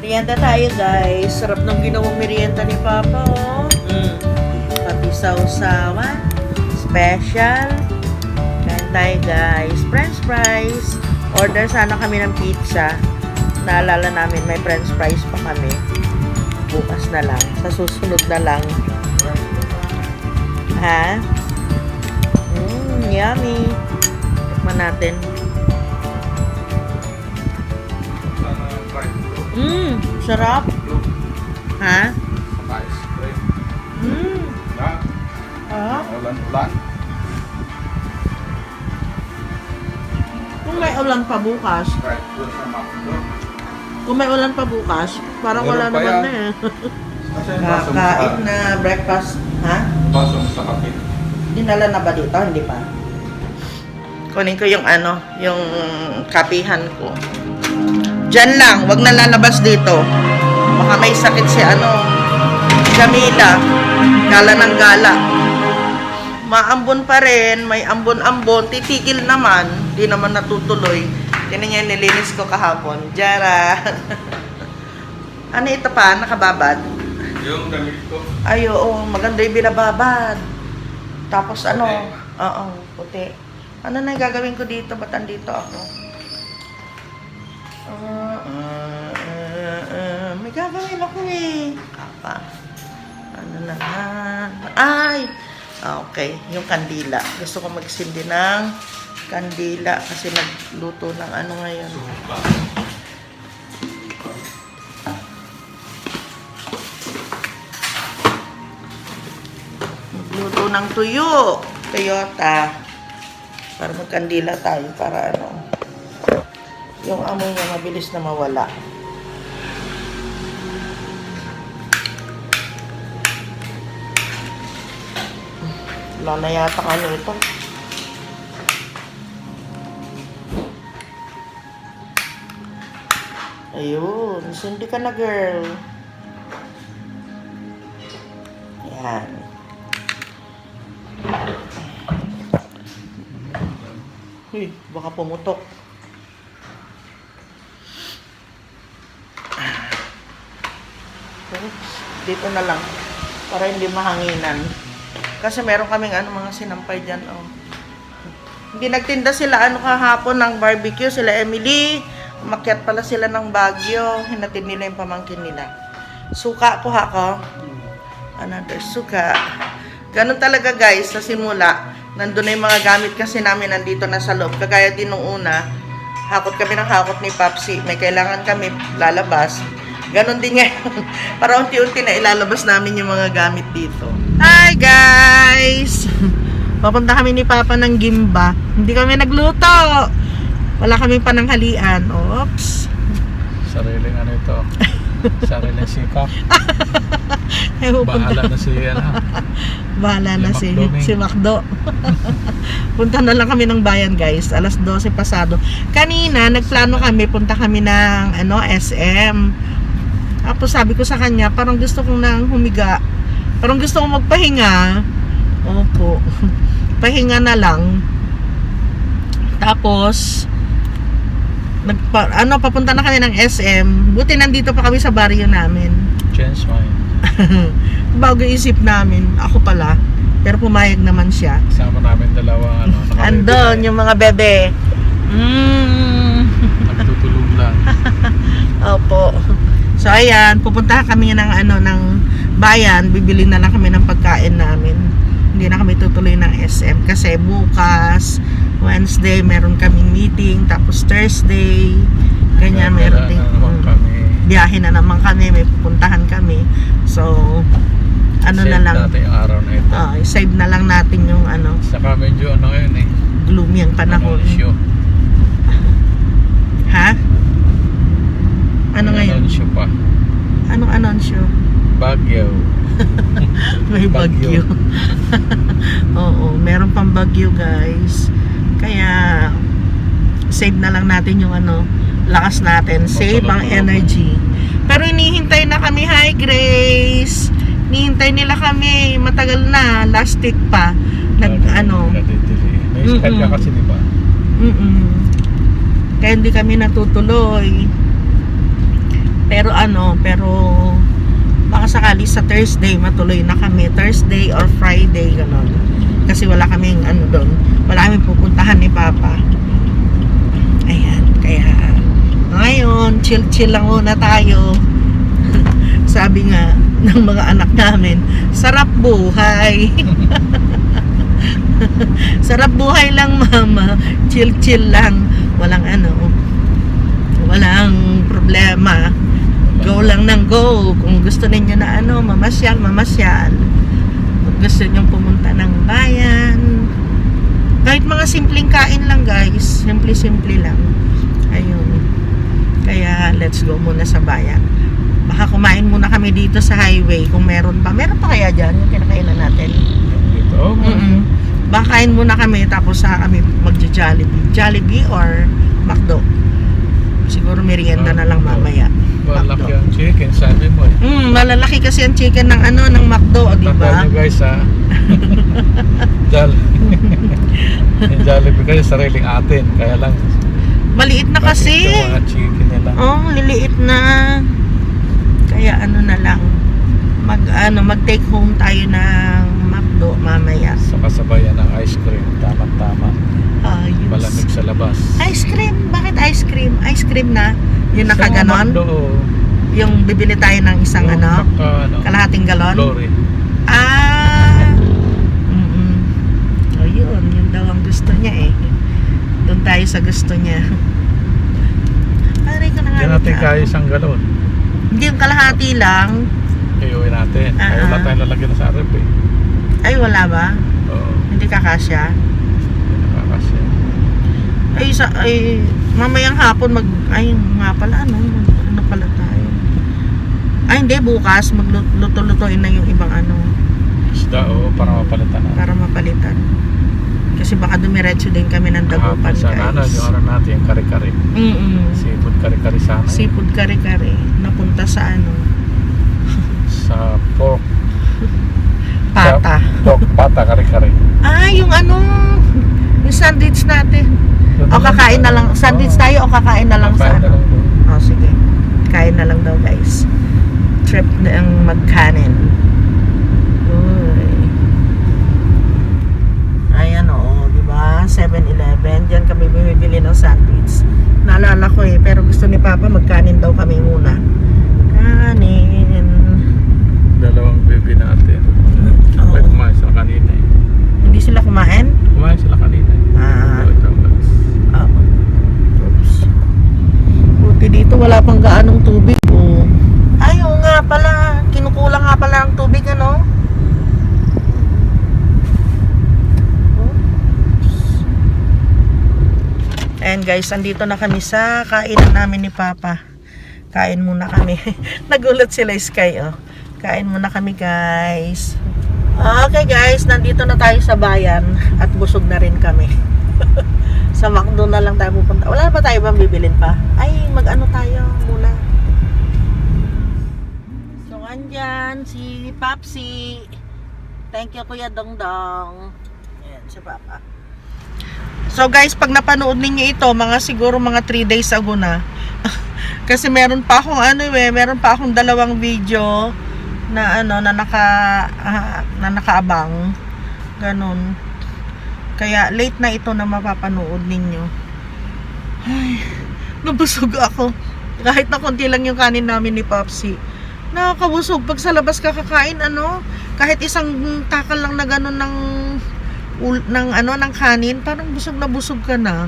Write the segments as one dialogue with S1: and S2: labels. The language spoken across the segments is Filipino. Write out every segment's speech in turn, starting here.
S1: Merienda tayo guys. Sarap ng ginawang merienda ni Papa oh. Pati sausawan. Special. Kain tayo guys. French fries. Order sana kami ng pizza. Naalala namin may french fries pa kami. Bukas na lang. Sa susunod na lang. Ha? Yummy. Tikman natin. Sarap. Ha?
S2: Ulan-ulan.
S1: Kung may ulan pa bukas, parang wala
S2: Meron pa
S1: naman
S2: yan.
S1: na eh.
S2: Kasi yung baso mo
S1: Kakain
S2: sa-
S1: na breakfast. Ha?
S2: baso mo sa kape.
S1: Dinala na ba dito? Hindi pa. Kunin ko yung ano, yung kapihan ko. Diyan lang, wag na lalabas dito. Baka may sakit si ano, Jamila. Gala ng gala. Maambon pa rin, may ambon-ambon, titigil naman, di naman natutuloy. Tinan niya, nilinis ko kahapon. Jara. Ano ito pa? Nakababad?
S2: Yung damit ko.
S1: Ay, oo, maganda yung binababad. Tapos ano?
S2: Puti.
S1: Oo, puti. Ano na yung gagawin ko dito? Ba't andito ako? May gagawin ako eh. Apa. Ano na nga? Ay! Okay, yung kandila. Gusto ko magsindi ng kandila kasi nagluto ng ano ngayon. Nagluto ng tuyo. Toyota. Para magkandila tayo. Para ano. Yung amoy niya mabilis na mawala. Wala na yata ano ito. Ayun. Sindi ka na, girl. Yan. Uy, baka pumutok. Oops, dito na lang. Para hindi mahanginan. Kasi meron kaming ano, mga sinampay dyan. Oh. Hindi nagtinda sila ano kahapon ng barbecue. Sila Emily. Umakyat pala sila ng Baguio. Hinatid nila yung pamangkin nila. Suka ko hako. Another suka. Ganun talaga guys. Sa simula. Nandun na yung mga gamit kasi namin nandito na sa loob. Kagaya din nung una. Hakot kami ng hakot ni Papsi. May kailangan kami lalabas. Ganon din ngayon. Para unti-unti na ilalabas namin yung mga gamit dito. Hi guys! Papunta kami ni Papa ng Gimba. Hindi kami nagluto. Wala kami pananghalian. Oops.
S2: Sariling ano ito. Sariling sikap. Bahala na si ano.
S1: Bahala na si Macdo. Punta na lang kami ng bayan guys. Alas 12 pasado. Kanina nagplano kami. Punta kami ng ano, SM. Tapos sabi ko sa kanya, parang gusto kong nang humiga. Parang gusto kong magpahinga. Opo. Pahinga na lang. Tapos, papunta na kami ng SM. Buti nandito pa kami sa baryo namin.
S2: Change mind.
S1: Bago isip namin, ako pala. Pero pumayag naman siya.
S2: Kasama namin dalawa ano.
S1: Andon, yung mga bebe.
S2: Nagtutulog lang.
S1: Opo. So ayan, pupunta kami ng ano ng bayan, bibili na lang kami ng pagkain namin. Hindi na kami tutuloy ng SM kasi bukas Wednesday meron kaming meeting, tapos Thursday ganyan meron din. Biyahe na naman kami, may pupuntahan kami. So ano
S2: save
S1: na lang
S2: natin yung araw na ito.
S1: save na lang natin yung ano,
S2: Saka medyo ano yun eh.
S1: gloomy ang panahon.
S2: Anunsyo.
S1: Ha? Ano ngayon?
S2: Anunsyo pa.
S1: Anong anunsyo?
S2: Baguio.
S1: May bagyo.
S2: Bagyo.
S1: Oo, meron pang bagyo guys. Kaya save na lang natin yung ano, lakas natin. Save ang energy. Pero inihintay na kami. Hi Grace. Inihintay nila kami. Matagal na. Last week pa. Ano.
S2: May sakit ka kasi diba?
S1: Kaya hindi kami natutuloy. Pero baka sakali sa Thursday matuloy na kami. Thursday or Friday, ganon. Kasi wala kaming doon. Wala kaming pupuntahan ni Papa. Ayan, kaya ngayon, chill lang muna tayo. Sabi nga ng mga anak namin, sarap buhay. Sarap buhay lang, mama. Chill lang. Walang problema. Go lang ng go. Kung gusto ninyo na mamasyal. Kung gusto nyo pumunta ng bayan. Kahit mga simpleng kain lang, guys. Simple lang. Ayun. Kaya let's go muna sa bayan. Baka kumain muna kami dito sa highway kung meron pa. Meron pa kaya dyan yung kinakainan natin?
S2: Dito,
S1: Baka kain muna kami tapos kami magja-Jollibee. Jollibee or McDo. Siguro merienda na lang mamaya.
S2: Malaki ang chicken, sabi mo eh.
S1: Malalaki kasi ang chicken ng ng McDo, di ba?
S2: Tandaan nyo guys ha. Yung Jollibee kasi sariling atin. Kaya lang
S1: Maliit na kasi.
S2: yung mga chicken nila.
S1: Liliit na. Kaya na lang. Mag take home tayo ng McDo mamaya.
S2: Sa kasabayan ng ice cream. Tama-tama.
S1: Ayos.
S2: Malamig sa labas.
S1: Ice cream? Bakit ice cream? Ice cream na? Yung
S2: Sa
S1: nakaganon?
S2: McDo,
S1: Yung bibili tayo ng isang kalahating galon?
S2: Glory.
S1: Ayun, yun daw ang gusto niya eh. Doon tayo sa gusto niya. Aray ko na nga.
S2: Hindi natin kaya isang galon.
S1: Hindi, yung kalahati lang.
S2: Iuwi natin. Kaya wala tayong lalagyan na sa rep eh.
S1: Ay, wala ba?
S2: Oo.
S1: Hindi kakasya?
S2: Hindi nakakasya.
S1: Ay, mamayang hapon ay nga pala, ano pala tayo? Ay, hindi, bukas magluto-lutoin na yung ibang
S2: Isda para mapalitan na.
S1: para mapalitan. Kasi baka dumiretso din kami ng Dagupan,
S2: Sana
S1: guys.
S2: yung natin, yung kare-kare. Seafood kare-kare sana.
S1: Seafood kare-kare. Napunta sa
S2: Sa pork.
S1: Pata.
S2: Sa pork pata kare-kare.
S1: Yung yung sandwich natin. O kakain na lang. Sandwich tayo o kakain na lang sa
S2: Kakain na lang doon.
S1: sige. Kain na lang daw, guys. Trip na ang magkanin. Uy. Ayan di ba? 7-Eleven. Diyan kami bumibili ng sandwich. Naalala ko pero gusto ni Papa magkanin daw kami muna. Kanin.
S2: Dalawang baby natin.
S1: Oo.
S2: May kumain sila kanina eh.
S1: Hindi sila kumain?
S2: Kumain sila kanina eh.
S1: Oops. Buti dito wala pang gaanong tubig. Ay, oo nga pala. Kinukulang nga pala ang tubig, Oops. And guys, andito na kami sa kainan namin ni Papa. Kain muna kami. Nagulat sila, Sky, Kain muna kami, guys. Okay, guys, nandito na tayo sa bayan at busog na rin kami. Sa McDo na lang tayo pupunta. Wala ba tayo bang bibilin pa? Ay, tayo muna. So, andyan si Papsi. Thank you, Kuya Dongdong. Ayan, si Papa. So, guys, pag napanood ninyo ito, siguro mga 3 days ago na. Kasi meron pa akong meron pa akong 2 video na na nakaabang. Ganon. Kaya late na ito na mapapanood ninyo. Ay, nabusog ako. Kahit na konti lang yung kanin namin ni Popsi. Nakakabusog pag sa labas kakakain kahit isang takal lang na ganon ng kanin, parang busog na busog ka na.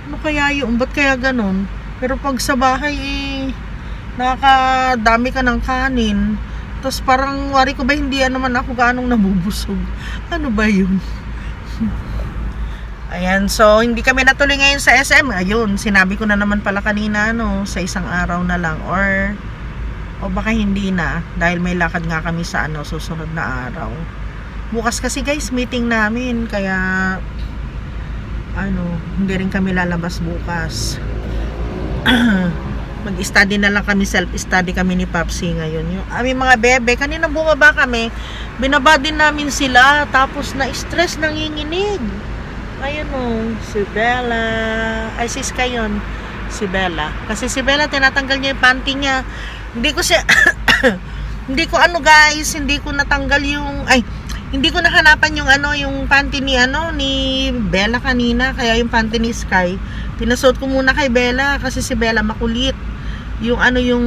S1: Ano kaya yun? Ba't kaya ganon? Pero pag sa bahay nakakadami ka ng kanin. Tapos parang wari ko ba hindi naman ako ganong nabubusog. Ano ba yun? Ayan, so hindi kami natuloy ngayon sa SM. Ayun, sinabi ko na naman pala kanina sa isang araw na lang or baka hindi na dahil may lakad nga kami sa susunod na araw. Bukas kasi guys, meeting namin kaya hindi rin kami lalabas bukas. Mag-study na lang kami, self-study kami ni Papsi ngayon. Yung aming mga bebe, kanina bumaba kami, binaba din namin sila, tapos na-stress, nanginginig. Ayun si Bella, ay si Sky yun, si Bella. Kasi si Bella, tinatanggal niya yung panty niya. Hindi ko siya hindi ko ano guys, hindi ko natanggal yung hindi ko nahanapan yung yung panty ni ni Bella kanina, kaya yung panty ni Sky pinasuot ko muna kay Bella kasi si Bella makulit. Yung yung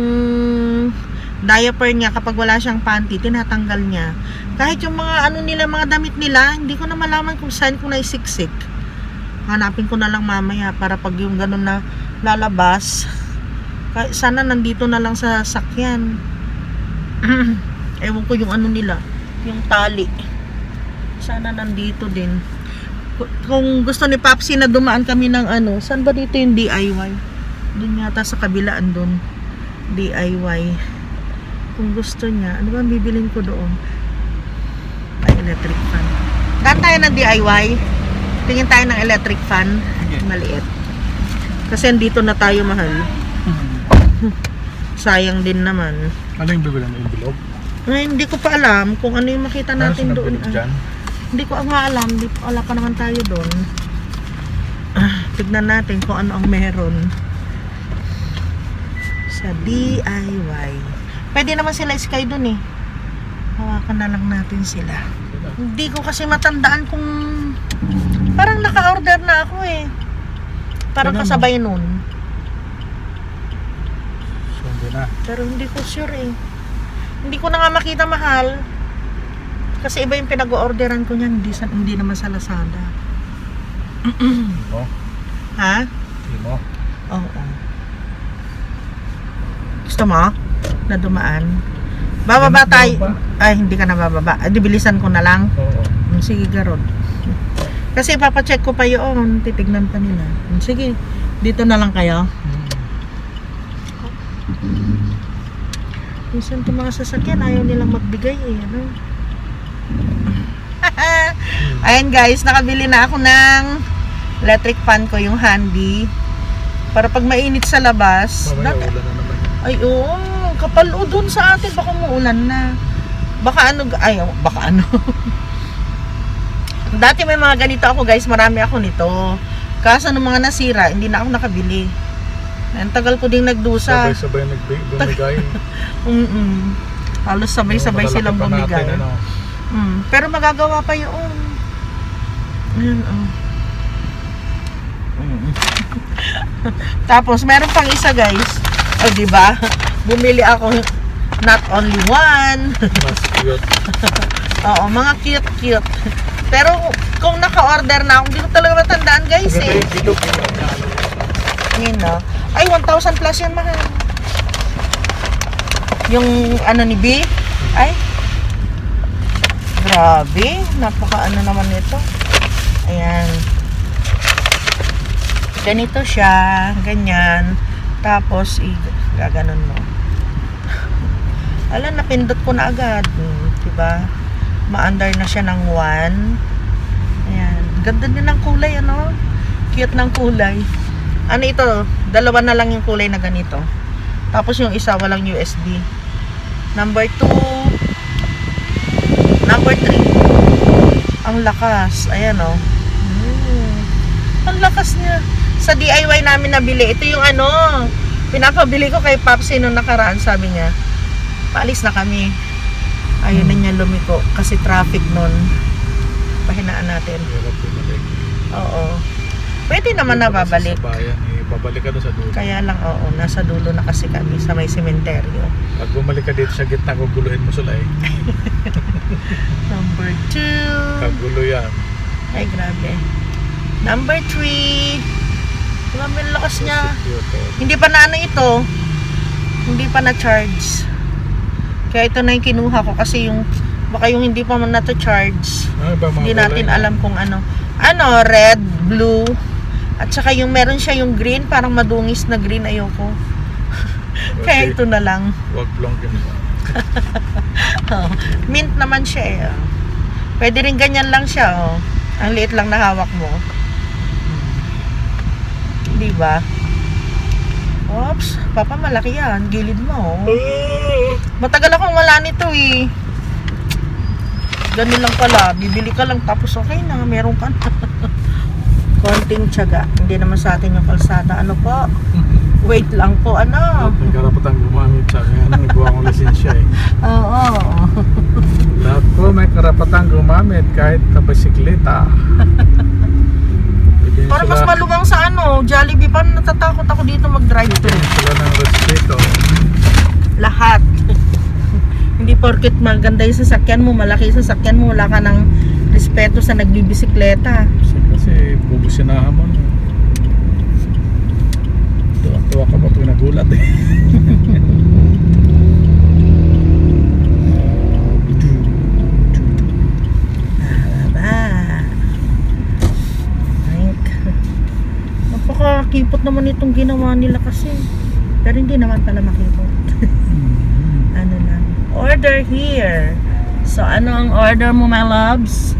S1: diaper niya kapag wala siyang panty, tinatanggal niya. Kahit yung mga nila, mga damit nila, hindi ko na malaman kung saan ko na isiksik. Hanapin ko na lang mamaya para pag yung ganun na lalabas, sana nandito na lang sa sakyan. Ewan ko yung nila, yung tali. Sana nandito din. Kung gusto ni Papsi na dumaan kami ng saan ba dito yung DIY? Doon yata sa kabilaan doon. DIY. Kung gusto niya, ano ba bibilin ko doon? Electric fan. Daan tayo ng DIY. Tingin tayo ng electric fan. Maliit. Kasi dito na tayo mahal. Sayang din naman.
S2: Ano yung bibili ng envelope?
S1: Hindi ko pa alam kung ano yung makita natin doon. Hindi ko nga alam. Wala pa naman tayo doon. Tignan natin kung ano ang meron sa DIY. Pwede naman sila Sky doon eh. Hawakan na lang natin sila. Hindi ko kasi matandaan kung parang naka-order na ako eh. Parang kasabay nun. Pero hindi ko sure eh. Hindi ko na nga makita mahal. Kasi iba yung pinag-orderan ko niyan, hindi naman sa Lazada.
S2: Oh.
S1: Ha?
S2: Hindi mo.
S1: Oo. Gusto mo? Na dumaan? Bababa tayo. Ay, hindi ka na bababa. Di bilisan ko na lang.
S2: Oo.
S1: Sige, garod. Kasi ipapacheck ko pa yun. Titignan pa nila. Sige, dito na lang kayo. Minsan itong mga sasakyan, ayaw nilang magbigay eh. Ayan guys, nakabili na ako ng electric fan ko, yung handy. Para pag mainit sa labas.
S2: Mamaya ulan na naman.
S1: Ay oo, kapal o dun sa atin, baka muulan na. Baka baka Dati may mga ganito ako guys, marami ako nito. Kaso nung mga nasira, hindi na ako nakabili. Ang tagal ko ding nagdusa.
S2: Sabay-sabay bumigay.
S1: Halos sabay-sabay silang bumigay. Pero magagawa pa yun. Ayan, Tapos meron pang isa guys. O diba? Bumili ako not only one.
S2: Mas cute.
S1: Oo, mga cute. Pero kung naka-order na ako, hindi ko talaga matandaan guys eh. Yun no. Ay, 1,000 plus yan mahal. Yung ni B. Ay. Grabe. Napaka naman nito. Ayan. Ganito siya. Ganyan. Tapos, gaganon mo. Alam, napindot ko na agad. Diba? Ma-under na siya ng 1. Ayan. Ganda din ng kulay, Cute ng kulay. Ano ito? Dalawa na lang yung kulay na ganito. Tapos yung isa walang USB. Number 2. Number 3. Ang lakas. Ayan Ang lakas niya. Sa DIY namin nabili. Ito yung pinapabili ko kay Papsi nung nakaraan. Sabi niya, paalis na kami. Ayaw na niya lumiko. Kasi traffic nun. Pahinaan natin. Oo. Pwede naman na babalik.
S2: Babalik ka doon sa dulo.
S1: Kaya lang, nasa dulo na kasi kami sa may sementeryo.
S2: Pag bumalik ka dito sa gitna, guguluhin mo sila eh.
S1: Number 2.
S2: Kagulo yan.
S1: Ay, grabe. Number 3. Grabe ang lakas niya. Hindi pa na ito. Hindi pa na charge. Kaya ito na yung kinuha ko kasi baka yung hindi pa man na to charge. Hindi natin alam kung red, blue. At saka yung meron siya yung green, parang madungis na green, ayoko. Kaya ito na lang.
S2: Wag plongkin mo.
S1: Mint naman siya eh. Pwede rin ganyan lang siya Ang liit lang na hawak mo. Diba? Oops, papa malaki yan. Gilid mo Matagal akong wala nito eh. Ganun lang pala. Bibili ka lang tapos okay na. Meron ka na. Konting tiyaga. Hindi naman sa atin yung kalsada. Ano po? Wait lang po.
S2: May karapatang gumamit sa gamit kahit na bisikleta. Bigyan
S1: Para mas
S2: sila,
S1: maluwang sa Jollibee. Paano natatakot ako dito mag-drive-thru?
S2: bigyan sila ng respeto.
S1: Lahat. Hindi porket maganda yung sasakyan mo, malaki yung sasakyan mo, wala ka ng respeto sa nagbibisikleta.
S2: Kasi bubusinahan mo. Tuwa ka pa pag nagulat eh.
S1: Napakakipot naman itong ginawa nila kasi. Pero hindi naman pala makipot. Ano lang. Order here. So, ano ang order mo, my loves?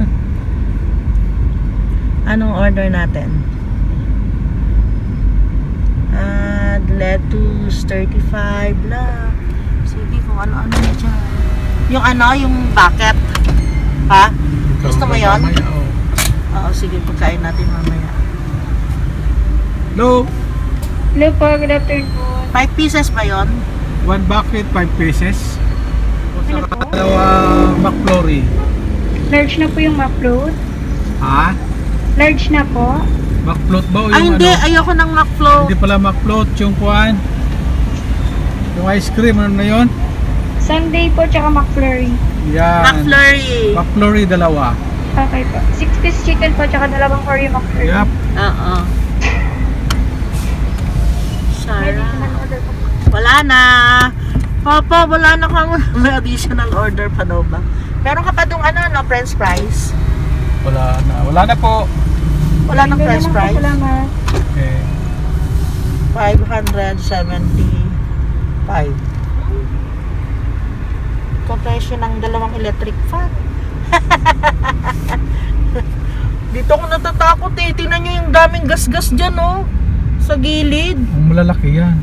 S1: Anong order natin? Lettuce, 35 lang. Sige, kung ano-ano na dyan. Yung bucket. Ha? Gusto mo yun?
S2: Mamaya, oh.
S1: Oo, sige, pagkain natin mamaya.
S2: Hello?
S3: Hello po, good afternoon.
S1: 5 pieces ba yun?
S2: One bucket, 5 pieces.
S3: Ano po?
S2: Dalawa McFlurry.
S3: Large na po yung McFloat.
S2: Ha?
S3: Large na po.
S2: McFloat ba o yung
S1: Ay, hindi.
S2: ano?
S1: Ayoko ng McFlow.
S2: Hindi pala McFloat, yung kuhan. Yung ice cream, ano na yun?
S3: Sunday po, tsaka McFlurry.
S2: Yan.
S1: McFlurry.
S2: McFlurry, dalawa.
S3: Okay po. 6-piece chicken po, tsaka dalawang Oreo McFlurry.
S2: Yep.
S1: Oo.
S3: May
S1: Sarah.
S3: additional order po.
S1: Wala na. Papa, wala na kang may additional order pa daw ba? Meron ka pa dong french fries?
S2: Wala na. Wala na po.
S1: Wala nang
S3: Hindi
S1: french
S3: naman po,
S1: fries?
S3: salamat.
S2: Okay.
S1: 575. Presyo ng dalawang electric fan. Dito ako natatakot eh. Tingnan nyo yung daming gas-gas dyan sa gilid.
S2: Ang malalaki yan.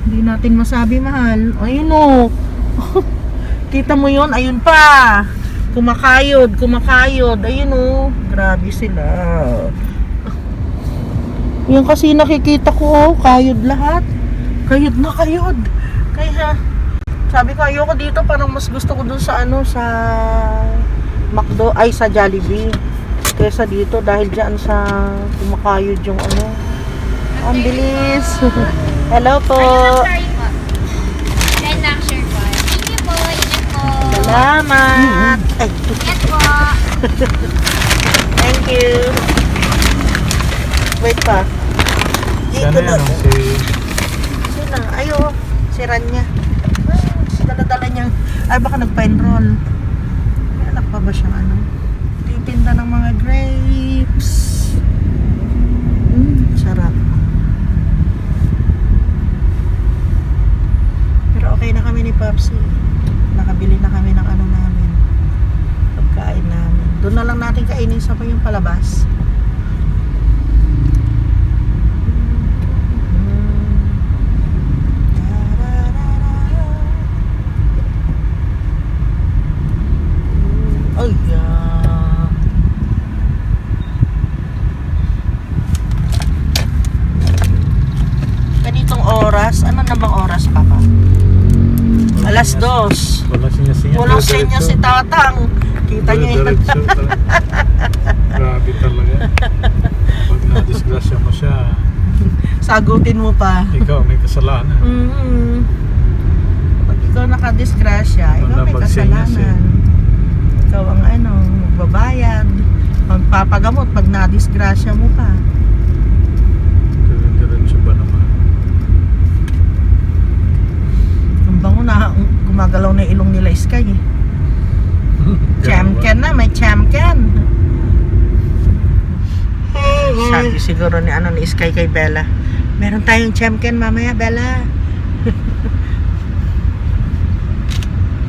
S1: Hindi natin masabi, mahal. Ayun Kita mo yon, ayun pa. Kumakayod. Ayun grabe sila. Yan kasi nakikita ko, kayod lahat. Kayod na kayod. Kaya sabi ko ayoko dito, parang mas gusto ko dun sa sa McDo, ay sa Jollibee. Kesa dito dahil diyan sa kumakayod yung Ang bilis. Hello po.
S4: Sorry po. Then lang, sure po. Thank you po. Ingat po.
S1: Salamat. Ay,
S4: Ingat po.
S1: thank you. Wait pa.
S2: Yan
S1: Dito
S2: na yan.
S1: na. Sino? Ayo, si Rania. Dala-dala niyang, ay baka nagpa-enroll. May anak pa ba siyang titinda ng mga grapes. Sarap. Pero okay na kami ni Popsi. Nakabili na kami ng namin. Pagkain namin. Doon na lang natin kainin sa yung palabas. Ganitong oras, ano na bang oras, Papa? Alas 2.
S2: Wala sinya-sinya.
S1: Walang senya si Tatang. Kita niyo yun.
S2: Diretso talaga. Grabe talaga. Pag na-disgrasya mo siya,
S1: Sagutin mo pa.
S2: ikaw may kasalanan.
S1: Pag ikaw nakadisgrasya, ikaw may kasalanan. Ikaw ang magbabayad. Magpapagamot pag nadisgrasya mo pa.
S2: Diretso ba naman?
S1: Ang bango na gumagalaw na ilong nila Sky eh. Champion na, may champion. Sabi siguro ni Sky kay Bella, meron tayong champion mamaya, Bella.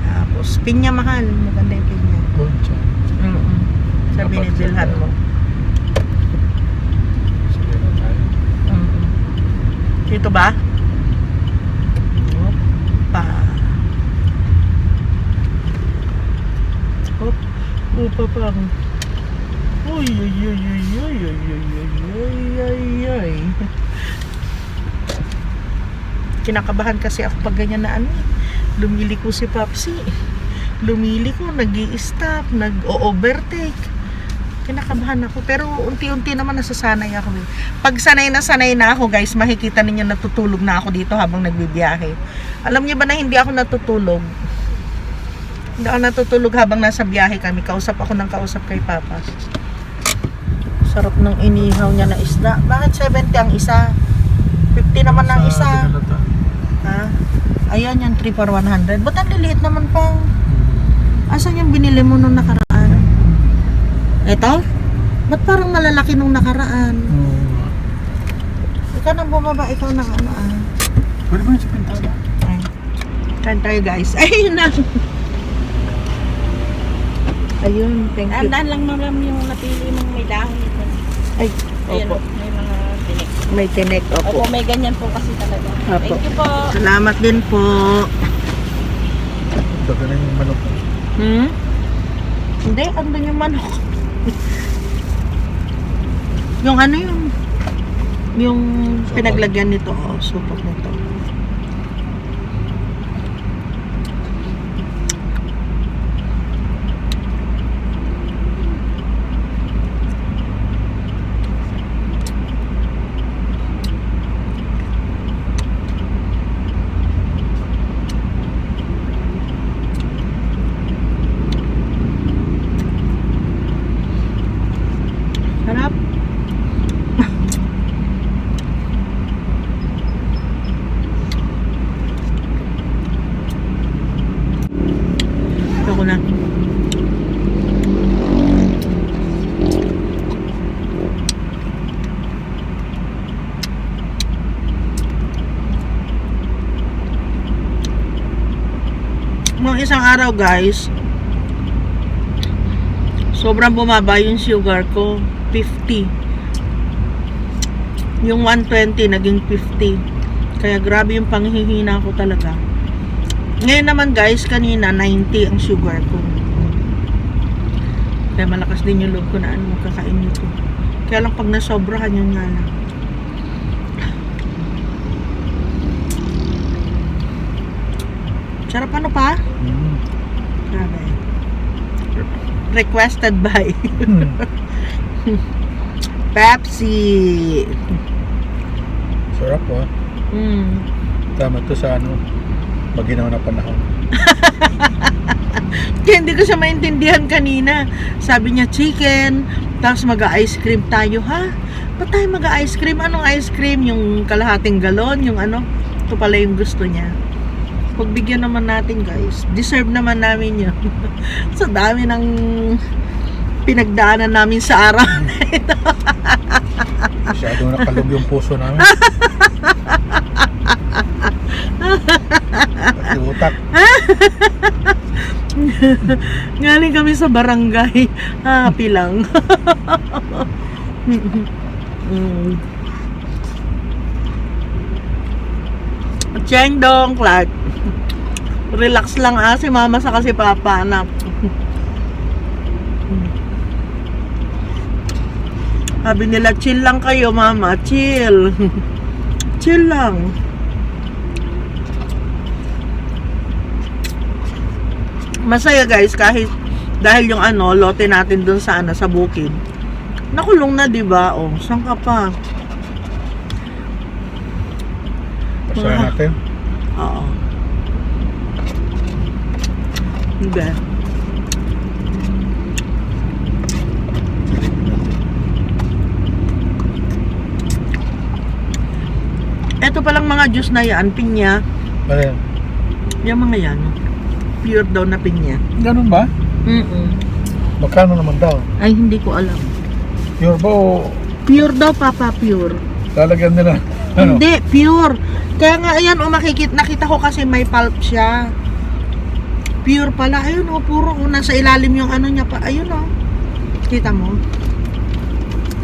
S1: Tapos pinya, mahal, maganda yung pinya.
S2: Oh, tiyan.
S1: Sabi ni Bilhan mo.
S2: Sige na tayo.
S1: Dito ba? Opa. Opa pang. Uy, uy, uy, uy, uy, uy, uy, uy, uy, uy. Kinakabahan kasi ako pag ganyan na lumiliko si Popsi. lumiliko, nag-i-stop, nag-o-overtake. Kinakabahan ako. Pero unti-unti naman nasasanay ako. Pag sanay na ako, guys, makikita ninyo natutulog na ako dito habang nagbibiyahe. Alam niyo ba na hindi ako natutulog? Hindi ako natutulog habang nasa biyahe kami. Kausap ako ng kausap kay Papa. Sarap ng inihaw niya na isda. Bakit 70 ang isa? 50 naman ang isa. Ha? Ayan yung 3 for 100. Ba't ang liliit naman pa? Asan yung binili mo nung nakaraan? Ito? Ba't parang malalaki nung nakaraan? Ikaw nang bumaba, ikaw nang ano ah.
S2: Pwede ba yun sa pintana?
S1: Ay. Kain tayo guys. Ayun na. Ayun, thank you.
S5: Andan lang naman yung napili mong may dahon nito.
S1: Ay,
S5: Ayan,
S1: opo.
S5: may mga tinik.
S1: May tinik,
S5: Opo,
S1: opo.
S5: may ganyan po kasi talaga.
S1: Opo.
S5: Thank you po.
S1: Salamat din po.
S2: Daga na yung manok.
S1: Hindi, andun yung manok. Yung ano yung pinaglagyan nito, oh, supot nito. Sarap. Ito ko na. Mga isang araw guys, sobrang bumaba yung sugar ko. 50. Yung 120 naging 50. Kaya grabe yung panghihina ko talaga. Ngayon naman guys, kanina 90 ang sugar ko. Kaya malakas din yung loob ko na magkakain nito. Kaya lang pag nasobrahan yun nga lang. Sarap ano pa? Grabe. Requested by Pepsi.
S2: Sarap po. Tama to sa ano, maginaw na panahon.
S1: Kaya hindi ko siya maintindihan kanina. Sabi niya chicken, tapos mag-ice cream tayo, ha? Ba't tayo mag-ice cream? Anong ice cream? Yung kalahating galon? Yung ano? Ito pala yung gusto niya. Pagbigyan naman natin guys. Deserve naman namin yun. Sa dami ng pinagdaanan namin sa araw na ito.
S2: Masyadong nakalog yung puso namin. Pati utak.
S1: Galing kami sa barangay. Happy lang. Cheng Dong Clark. Relax lang si mama sa kasi papa anak. Sabi nila chill lang kayo mama, chill. Chill lang. Masaya guys kahit dahil yung ano lote natin dun sa sa bukid. Nakulong na 'di ba? Oh, saan ka pa?
S2: Pasahan natin.
S1: Oo. Diba? Ito palang mga juice na yan, pinya.
S2: Ano yan?
S1: Yung mga yan, pure daw na pinya.
S2: Ganun ba? Magkano naman daw?
S1: Ay, hindi ko alam.
S2: Pure ba o
S1: Pure daw, Papa, pure.
S2: lalagyan nila? Ano?
S1: Hindi, pure. Kaya nga, ayan, nakita ko kasi may pulp siya. Pure pala. Ayun, puro. Nasa ilalim yung ano niya pa. Ayun, kita mo?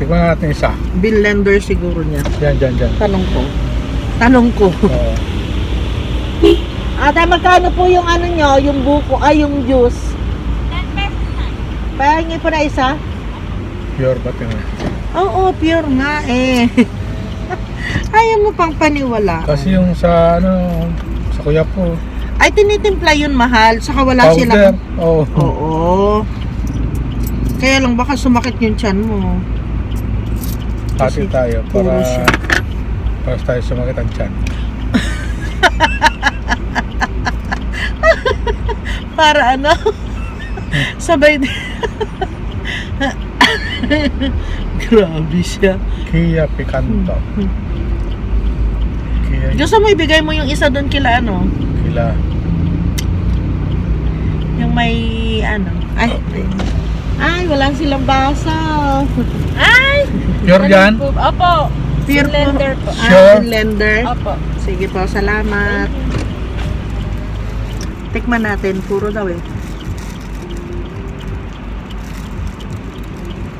S2: Tignan natin isa.
S1: Blender siguro niya.
S2: Yan, dyan.
S1: Tanong ko.
S2: Oo.
S1: Ate, magkano po yung ano nyo, yung buko, yung juice?
S4: 10 pesos na.
S1: Pahingi po na isa?
S2: Pure ba tingnan?
S1: Oo, pure nga eh. Ayaw mo pang paniwala.
S2: Kasi yung sa ano, sa kuya po,
S1: Ay, tinitimpla yun, mahal. Saka wala
S2: Powder.
S1: silang...
S2: Oo.
S1: Oo. Kaya lang baka sumakit yung tiyan mo.
S2: Hati tayo
S1: puro
S2: para
S1: siya.
S2: tayo sumakit ang tiyan.
S1: Para ano? Sabay din. Grabe siya.
S2: Kia Picanto. Kia
S1: Gusto mo ibigay mo yung isa doon kila ano?
S2: Kila.
S1: Yung may ano? Ay, wala silang basa. Ay!
S2: Pure yan?
S5: Opo.
S1: Pure po.
S5: Blender po.
S2: Sure.
S1: Blender.
S5: Opo.
S1: Sige po, salamat. Tikman natin, puro daw eh.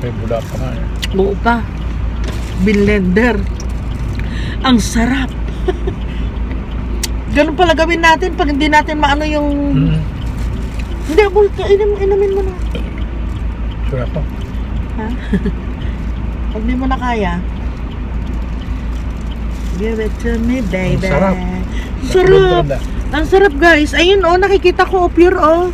S2: May bula pa nga eh.
S1: Buo pa. Blender. Ang sarap. Ganun pala gawin natin pag hindi natin maano yung... Hindi, bulka. Inumin mo na.
S2: Sure ako.
S1: Ha? Pag di mo na kaya. Give it to me, baby.
S2: Ang sarap.
S1: Sarap. Ang sarap, guys. Ayun, oh, nakikita ko, pure, oh.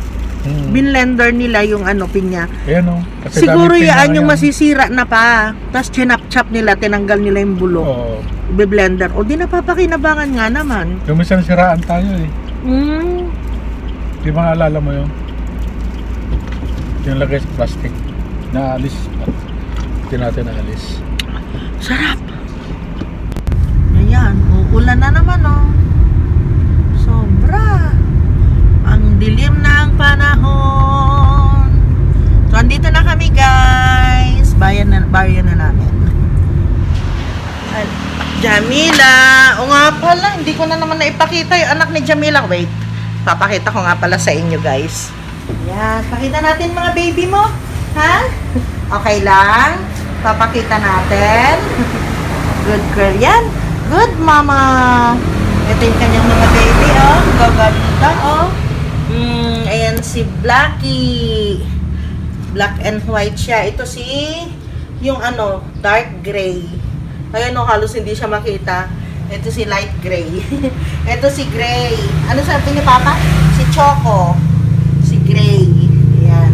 S1: Blender nila yung ano, pinya.
S2: Ayan o.
S1: Siguro yan yung masisira na pa. Tapos chinap-chop nila, tinanggal nila yung bulok.
S2: Oo.
S1: Be-blender. O, di napapakinabangan nga naman.
S2: Yung minsan siraan tayo eh. Di ba naalala mo yun? Yung lagay sa plastic. Naalis. Hindi natin naalis.
S1: Sarap. Ayan, uulan na naman, oh. Sobra. Ang dilim ng panahon. So, andito na kami, guys. Bayan na namin. Jamila. O nga pala, hindi ko na naman naipakita yung anak ni Jamila. Wait, papakita ko nga pala sa inyo, guys. Ayan, pakita natin mga baby mo. Ha? Okay lang? Papakita natin. Good girl yan. Good mama. Ito yung kanyang mga baby, oh. Gaganda, oh. Ayan si Blackie. Black and white siya. Ito si, yung ano, dark gray. Ayan, oh, halos hindi siya makita. Ito si light gray. Ito si gray. Ano sabi ni Papa? Si Choco. Si gray. Ayan.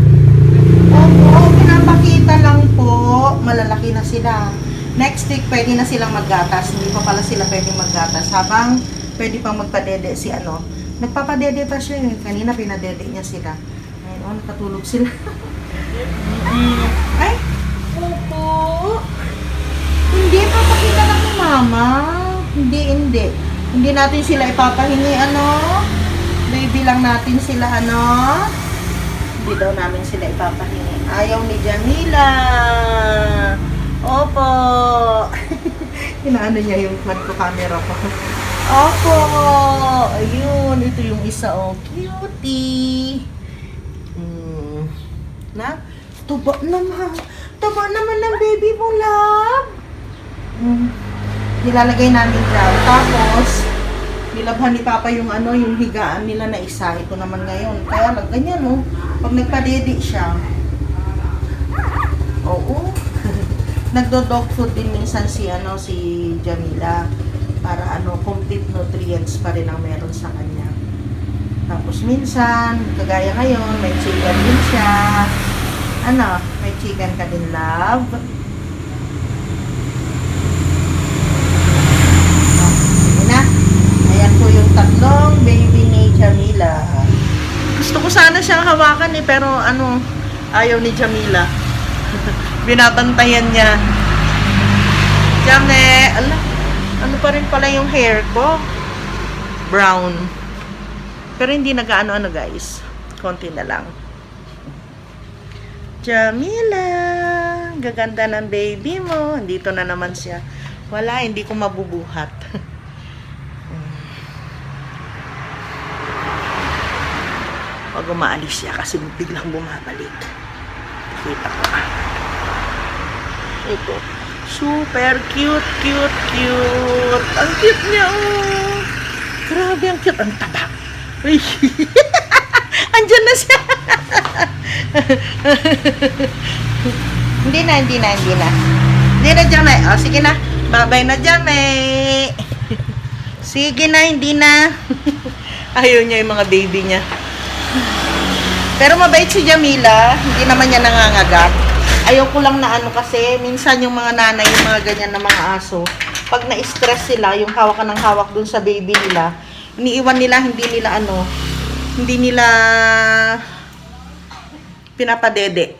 S1: Opo, pinapakita lang po. Malalaki na sila. Next week, pwede na silang maggatas. Hindi pa pala sila pwedeng maggatas. Habang pwede pang magpadede si ano. Nagpapadede pa siya eh. Kanina pinadede niya sila. Ayun, oh, nakatulog sila. Ay, opo. Hindi, papakita lang ni Mama. Hindi. Hindi natin sila ipapahingi, ano. Baby lang natin sila, ano. Hindi daw namin sila ipapahingi. Ayaw ni Jamila. Opo. Inaano niya yung camera ko. Opo. Ayun. Ito yung isa, oh. Cutie. Na? Tuba naman. Tuba naman ng baby mo, love. Nilalagay namin dyan. Tapos, nilabhan ni Papa yung ano, yung higaan nila na isa. Ito naman ngayon. Kaya lang, ganyan, oh. Pag nagpadede siya. Oo. Nagdo-dog food din minsan si Jamila para complete nutrients pa rin ang meron sa kanya. Tapos minsan, kagaya ngayon, may chicken din siya. May chicken ka din, love. Sige na. Ayan po yung tatlong baby ni Jamila. Gusto ko sana siyang hawakan pero ayaw ni Jamila. Binabantayan niya. Jame, ano pa rin pala yung hair ko? Brown. Pero hindi nag-ano guys. Konti na lang. Jamila, gaganda ng baby mo. Dito na naman siya. Wala, hindi ko mabubuhat. Pag umaalis siya kasi biglang bumabalik. Kita ko. Ito. Super cute. Ang cute niya, oh. Grabe, ang cute. Ang taba. Uy. Andyan na siya. Hindi na, Jamay. O, sige na. Bye-bye na, Jamay. Sige na, hindi na. Ayaw niya yung mga baby niya. Pero mabait si Jamila. Hindi naman niya nangangagat. Ayaw ko lang na ano kasi, minsan yung mga nanay, yung mga ganyan na mga aso, pag na-stress sila, yung hawak ka ng hawak dun sa baby nila, iniiwan nila, hindi nila pinapadede.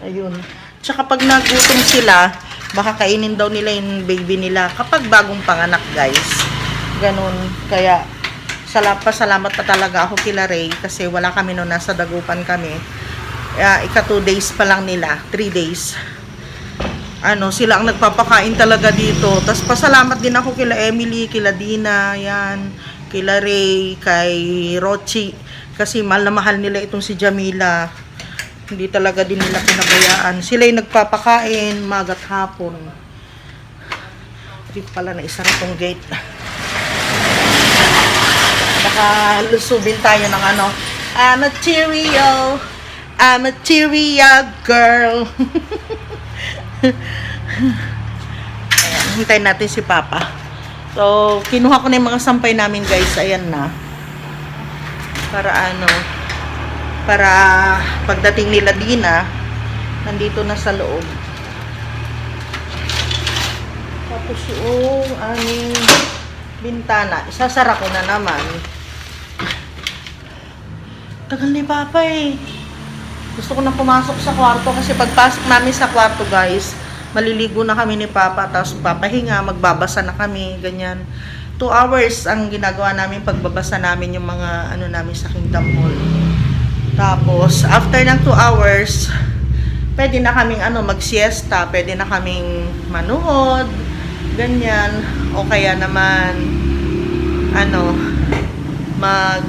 S1: Ayun. Tsaka pag nagutom sila, baka kainin daw nila yung baby nila kapag bagong panganak, guys. Ganun. Kaya, pasalamat pa talaga ako kila Ray kasi wala kami noon, nasa Dagupan kami. Ika 2 days pa lang nila, 3 days. Sila ang nagpapakain talaga dito. Tapos pasalamat din ako kila Emily, kila Dina, yan, kila Ray, kay Rochi. Kasi mahal na mahal nila itong si Jamila. Hindi talaga din nila pinabayaan. Sila yung nagpapakain, magat hapon. Hindi pala na isara tong gate. Baka lusubin tayo ng I'm a material girl. Ayan, hintayin natin si Papa. So, kinuha ko na yung mga sampay namin, guys. Ayan na. Para pagdating nila Dina, nandito na sa loob. Tapos yung aming bintana, isasara ko na naman. Tagal ni Papa eh. Gusto ko na pumasok sa kwarto kasi pagpasok namin sa kwarto, guys, maliligo na kami ni Papa, tapos papahinga, magbabasa na kami, ganyan. 2 hours ang ginagawa namin pagbabasa namin yung mga namin sa Kingdom Hall. Tapos, after ng 2 hours, pwede na kaming mag-siesta, pwede na kaming manuhod, ganyan. O kaya naman,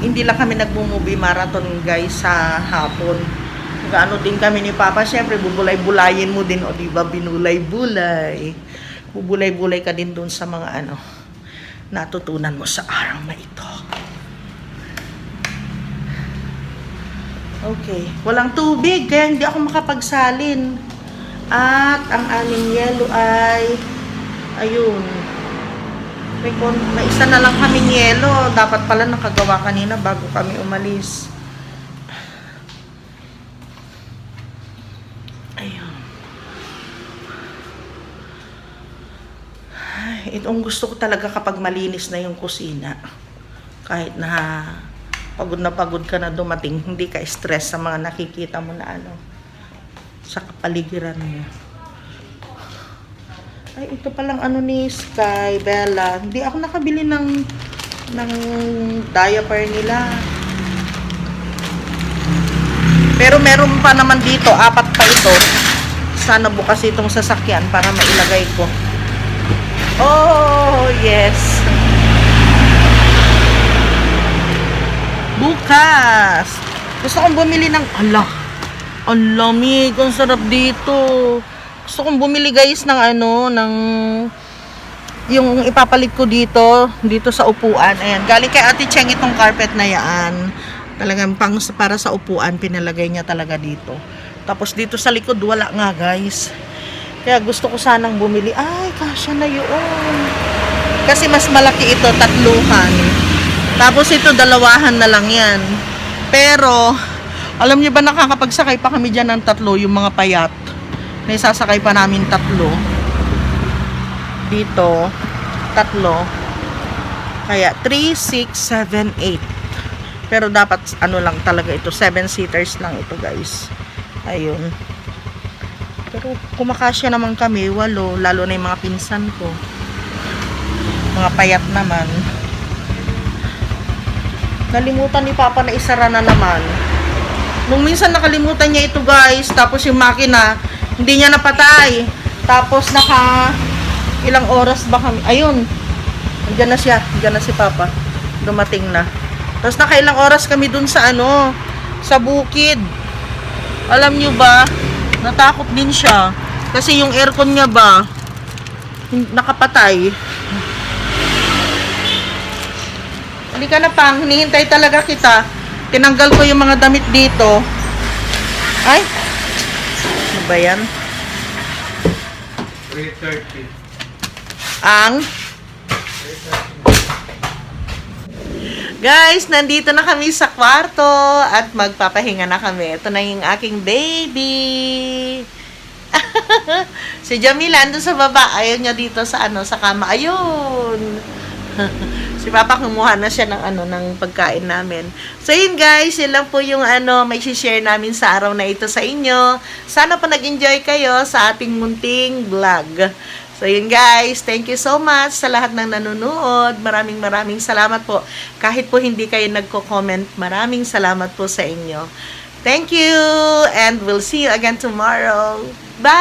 S1: hindi lang kami nagmo-movie marathon, guys, sa hapon. Din kami ni Papa, syempre bubulay-bulayin mo din, o diba, binulay-bulay. Bubulay-bulay ka din doon sa mga natutunan mo sa araw na ito. Okay, walang tubig, kaya hindi ako makapagsalin. At ang aming yelo ay, ayun, may isa na lang kaming yelo. Dapat pala nakagawa kanina bago kami umalis. Ayun. Ay, itong gusto ko talaga kapag malinis na yung kusina. Kahit na pagod ka na dumating, hindi ka stress sa mga nakikita mo na sa kapaligiran mo. Ay, ito palang ni Sky, Bella. Hindi ako nakabili ng diaper nila. Pero meron pa naman dito, 4 pa ito. Sana bukas itong sasakyan para mailagay ko. Oh, yes. Bukas. Gusto kong bumili ng ang lamig, ang sarap dito. Gusto kong bumili, guys, ng yung ipapalit ko dito sa upuan. Ayan, galing kay Ate Cheng itong carpet na yan. Talagang para sa upuan, pinalagay niya talaga dito. Tapos dito sa likod, wala nga, guys. Kaya gusto ko sanang bumili. Ay, kasya na yun. Kasi mas malaki ito, 3-han. Tapos ito, 2-han na lang yan. Pero, alam niyo ba, nakakapagsakay pa kami dyan ng 3, yung mga payat. May sasakay pa namin 3. Dito, 3. Kaya, 3, 6, 7, 8. Pero dapat lang talaga ito, 7-seaters lang ito, guys. Ayun. Pero kumakasya naman kami, 8, lalo na yung mga pinsan ko. Mga payat naman. Nalimutan ni Papa na isara na naman. Nung minsan nakalimutan niya ito, guys, tapos yung makina, hindi niya napatay. Tapos ilang oras ba kami? Ayun. Andiyan na siya, andiyan na si Papa. Dumating na. Tapos nakailang oras kami dun sa sa bukid. Alam nyo ba, natakot din siya. Kasi yung aircon niya ba, nakapatay. Halika na, Pang, hinihintay talaga kita. Tinanggal ko yung mga damit dito. Ay, ano ba yan?
S2: 3:30.
S1: Ang? Guys, nandito na kami sa kwarto at magpapahinga na kami. Ito na yung aking baby. Si Jamila andun sa baba. Ayaw niya dito sa sa kama. Ayun. Si Papa kumuha na siya ng pagkain namin. So yun guys, yun lang po yung may share namin sa araw na ito sa inyo. Sana po nag-enjoy kayo sa ating munting vlog. So yun guys, thank you so much sa lahat ng nanonood. Maraming salamat po. Kahit po hindi kayo nagko-comment, maraming salamat po sa inyo. Thank you and we'll see you again tomorrow. Bye!